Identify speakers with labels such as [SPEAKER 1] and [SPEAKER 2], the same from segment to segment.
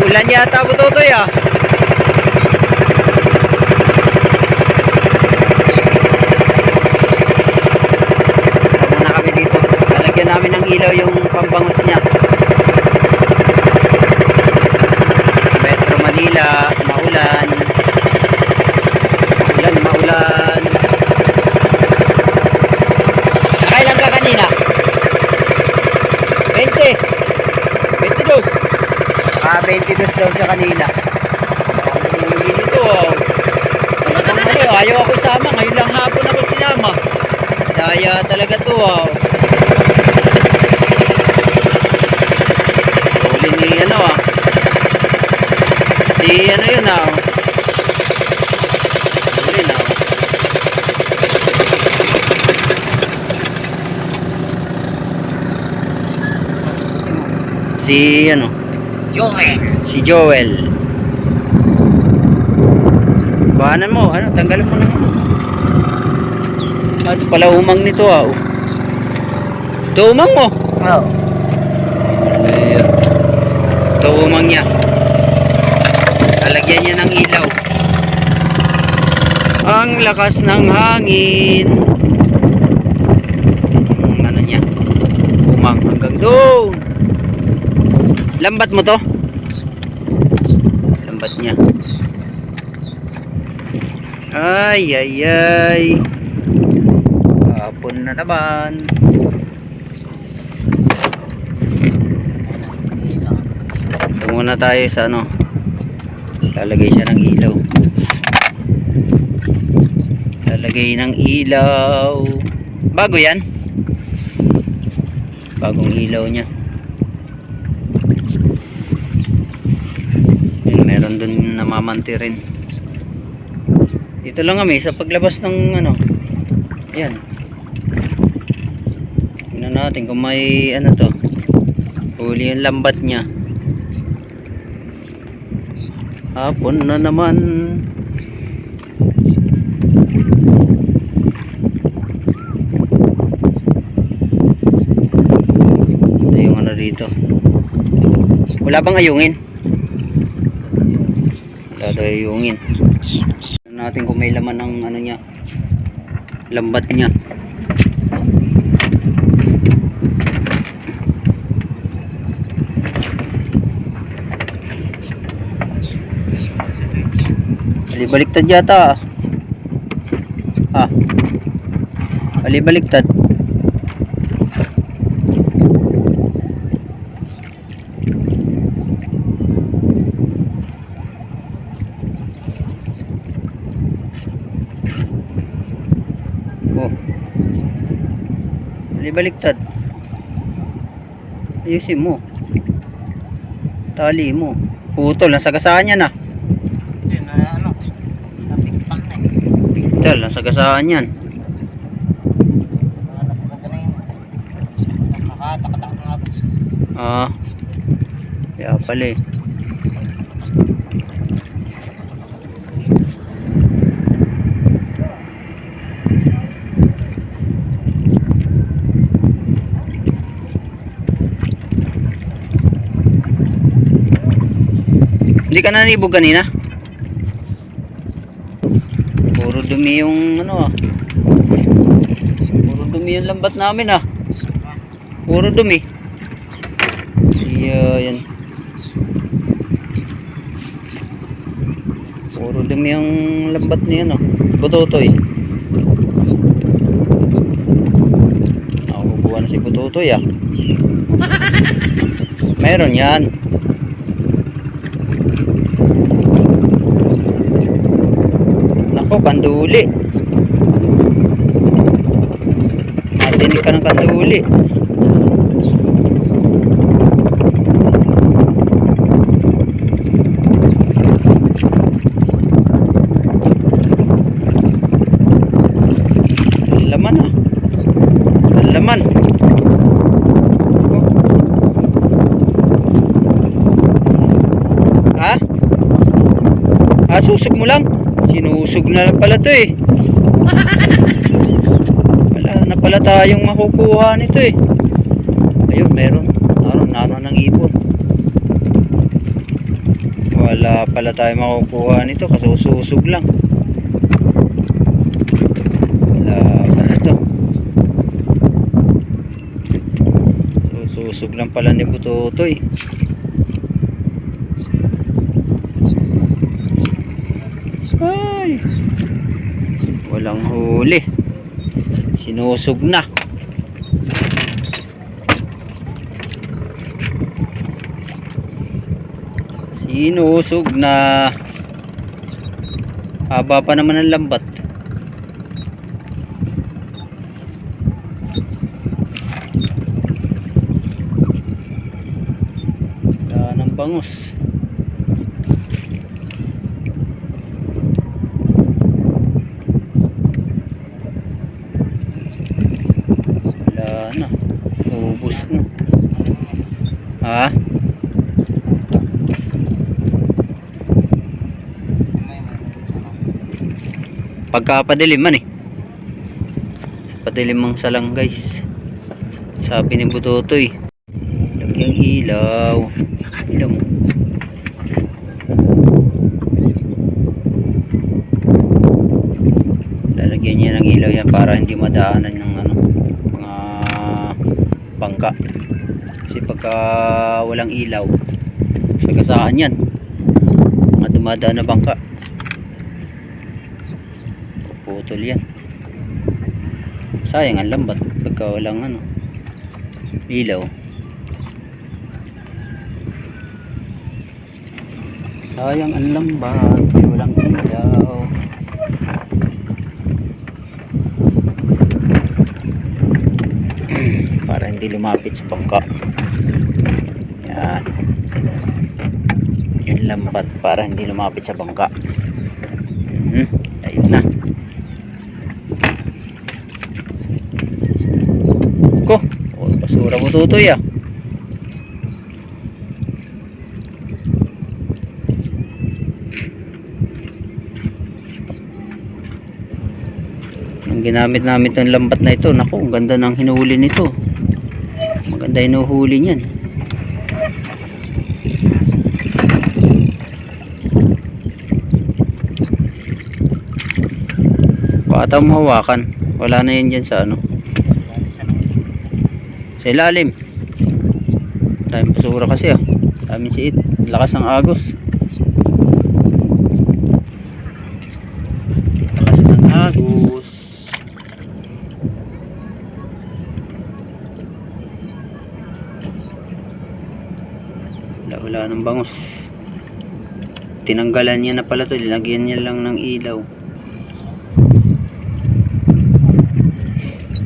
[SPEAKER 1] Maulan yata Butotoy ah. Muna kami dito. Lalagyan namin ng ilaw yung pambangos niya. Metro Manila, maulan. Maulan. Nakailan ka kanina? 20. 22. 22 daw siya kanina. Huli nito oh. Ayaw ako sama. Ngayon lang hapon ako sinama. Daya talaga to oh. Huli ni ano ah. Si ano yun ah. Huli na oh. Si ano? Si Joel. Bahanan mo, ano, tanggalin mo na. Ito pala umang nito ah. Ito umang mo.
[SPEAKER 2] Oo.
[SPEAKER 1] Ayan. Ito umang niya. Lalagyan niya ng ilaw. Ang lakas ng hangin. Ano niya? Umang hanggang doon. Lambat mo to? Lambat niya. Ay. Hapon na naman. Ito muna tayo sa ano. Lalagay siya ng ilaw. Lalagay ng ilaw. Bago yan. Bagong ilaw niya. Meron dun namamanti rin. Dito lang kami sa paglabas ng ano. Ayan. Tingnan natin kung may ano to. Huli yung lambat niya. Hapon na naman. Ito yung ano dito. Wala bang ayungin? Dadayungin natin kung may laman ng ano niya, lambat niya. Baliktad yata ah. Baliktad. Baliktad. Ayusin mo. Tali mo. Putol, nasagasaan yan ah.
[SPEAKER 2] Hindi na ano. Napikpan na eh.
[SPEAKER 1] Putol, nasagasaan yan.
[SPEAKER 2] Ano pa ba yun? Nakatakatak na ako.
[SPEAKER 1] Ah. Kaya pala eh. Hindi ka nanibog kanina? Puro dumi yung ano ah. Puro dumi yung lambat namin ah. Puro dumi. Yan. Puro dumi yung lambat niya no. Butotoy. Nakukuha na si Butotoy ah. Meron yan. Nako, kanduli. Natinig ka ng kanduli. Laman ah. Laman. Ha? Susug mo lang. Sinusog na lang pala to eh. Wala na pala tayong makukuha nito eh. Ayun, meron. Naroon ng ibon. Wala pala tayo makukuha nito kasi ususog lang. Wala pala to. Ususog lang pala ni Butotoy. Ay, walang huli. Sinusog na. Sinusog na. Haba pa naman ang lambat. Wala nang bangus. Wala na. Ubus na. Ha? Pagkapadilim man eh. Sa padilim ang salang guys. Sabi ni Butotoy, lagyang ilaw. Ilaw mo. Lalagyan niya ng ilaw yan para hindi madaanan ng ano, mga bangka. Kasi pagka walang ilaw, sagasaan yan. Mga dumadaan na bangka. Putol yan. Sayang ang lambat pagka walang ano, ilaw. Sayang ang lambat pag walang ilaw. Para hindi lumapit sa bangka. Yan. Yung lambat para hindi lumapit sa bangka. Ayun na. Ko, basura Butotoy ah. Ang ginamit namin itong lambat na ito, naku, ang ganda ng hinuhuli nito. Maganda hinuhuli niyan. Bata mo hawakan, wala na yan dyan sa ano, sa ilalim. Daming basura kasi ah. Daming siit. Lakas ng agos. Lakas ng agos. Wala ng bangus. Tinanggalan niya na pala to. Linagyan niya lang ng ilaw.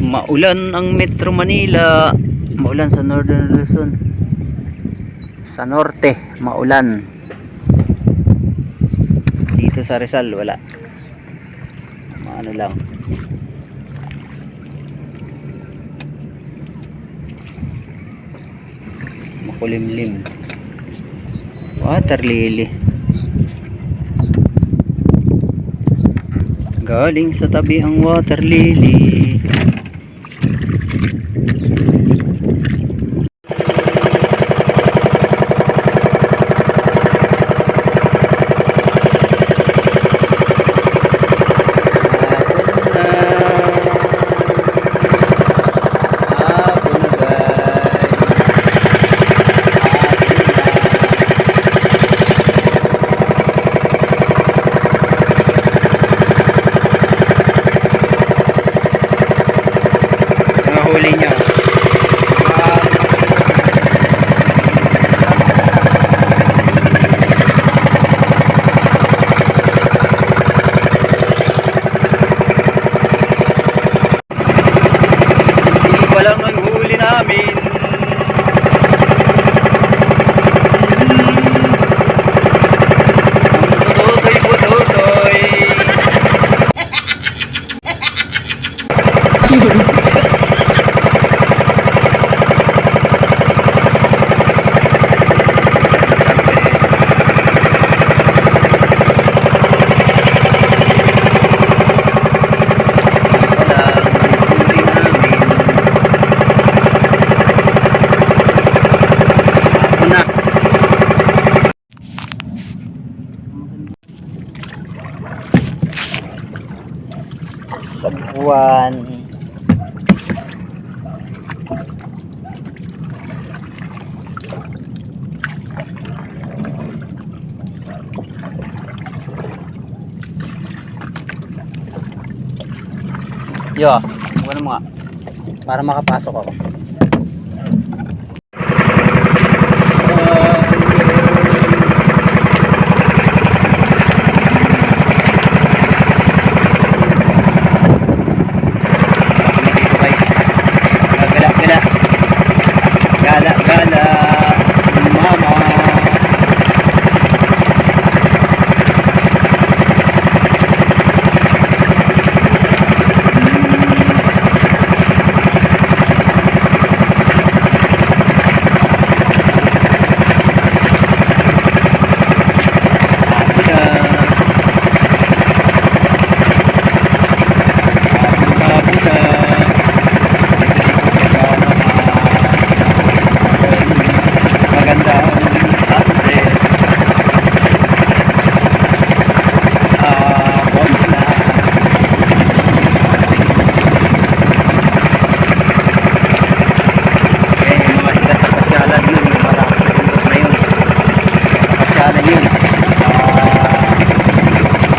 [SPEAKER 1] Maulan ang Metro Manila. Maulan sa Northern Luzon. Sa norte, maulan. Dito sa Rizal, wala. Ano lang. Makulimlim. Water lily. Galing sa tabi ang water lily. Sagwan. Yo, ano mo nga? Para makapasok ako. Gala, gala, mama. Maganda ang sunset. Bomba. Eh, yung mga sila sa pasyalan yun, yung malakas sa bundok na yun. Pasyalan yun.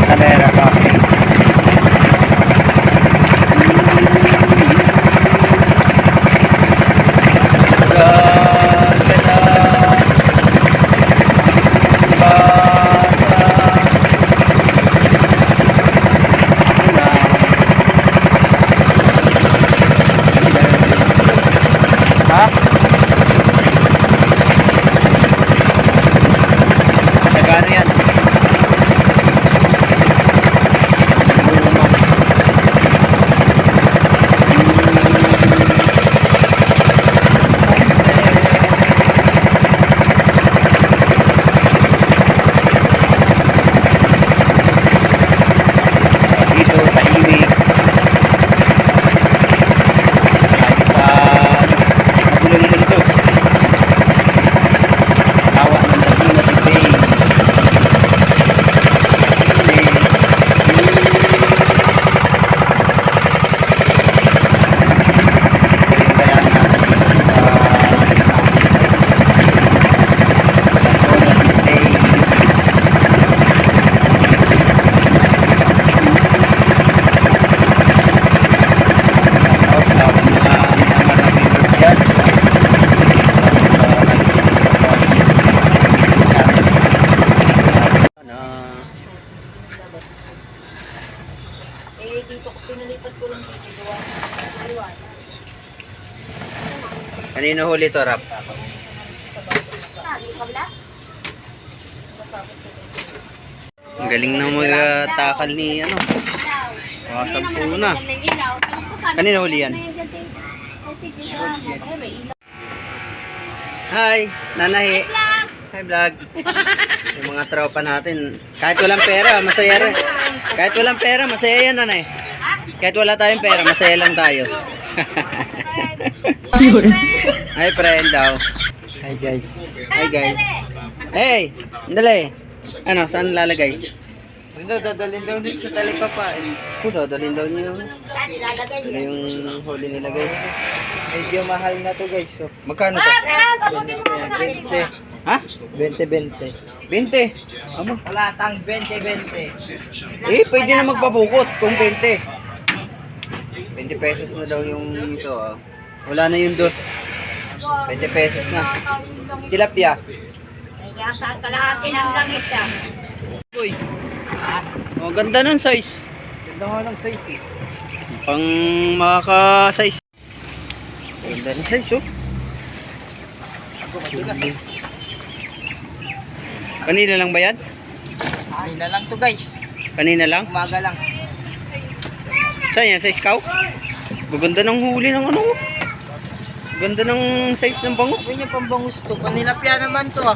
[SPEAKER 1] Calera Cafe. Ha? Nagano yan? Dito, tahimik. Kahit sa magulong dito. Tawa ng Laguna de Bay.
[SPEAKER 3] Dito ko pinalipat ko lang dito. Gawa.
[SPEAKER 1] Kanino huli to, Rap?
[SPEAKER 3] Dito kabila?
[SPEAKER 1] Ang galing na mag-takal ni ano. Sampu na. Kanino huli yan? Hi, Nanahi. Hi, vlog. Yung mga tropa natin. Kahit walang pera, masaya rin. Kahit walang pera, masaya yan, Nanay. Kahit wala tayong pera, masaya lang tayo. Hi, friend daw. Hi, guys. Hi, guys. Hey, dali. Ano, saan lalagay? Dadalhin daw din sa talipapain. Dadalhin daw niyo.
[SPEAKER 3] Saan ilalagay
[SPEAKER 1] Ano
[SPEAKER 3] yun?
[SPEAKER 1] yung huli nila, guys?
[SPEAKER 2] Medyo mahal na to guys. So,
[SPEAKER 1] Magkano to?
[SPEAKER 2] 20.
[SPEAKER 1] Ha?
[SPEAKER 2] 20-20.
[SPEAKER 1] 20. Amo.
[SPEAKER 2] Talatang 20-20.
[SPEAKER 1] Eh, pwede na magpabukot kung 20. 20 pesos na daw yung ito. Ah. Wala na yung dos. 20 pesos na. Tilapia.
[SPEAKER 3] Kaya sa kalahati ng langis ah.
[SPEAKER 1] Uy. Oh, ganda ng size.
[SPEAKER 2] Ganda nga ng size eh.
[SPEAKER 1] Pang makaka-size. Ganda ng size, oh. Kanina lang ba yan?
[SPEAKER 2] Kanina lang to guys.
[SPEAKER 1] Kanina lang?
[SPEAKER 2] Umaga lang.
[SPEAKER 1] Saan yan? Sa Scout? Gaganda ng huli ng ano. Ganda ng size ng bangus.
[SPEAKER 2] Sabi niyo pambangus to. Panilapya naman to ah.